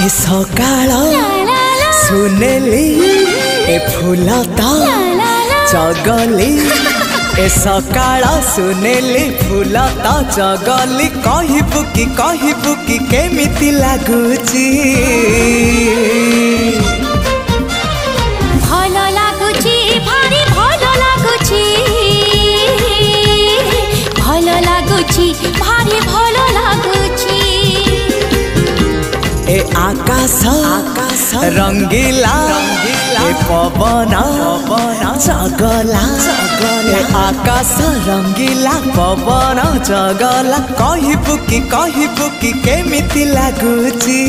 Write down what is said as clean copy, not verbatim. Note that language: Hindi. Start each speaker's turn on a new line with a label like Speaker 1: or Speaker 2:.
Speaker 1: ए सकाळ सुनेली ए फूलता चगली ए सकाळ सुनेली फूलता चगली कहबू कि केमिति लागुची
Speaker 2: भल लागुची भारी भल लागुची भल लागुची भारी भल लागुची
Speaker 1: ए आकाश रंगीला ए पवन जगला ए आकाश रंगीला पवन जगला कहबू कि केमिति लागुची।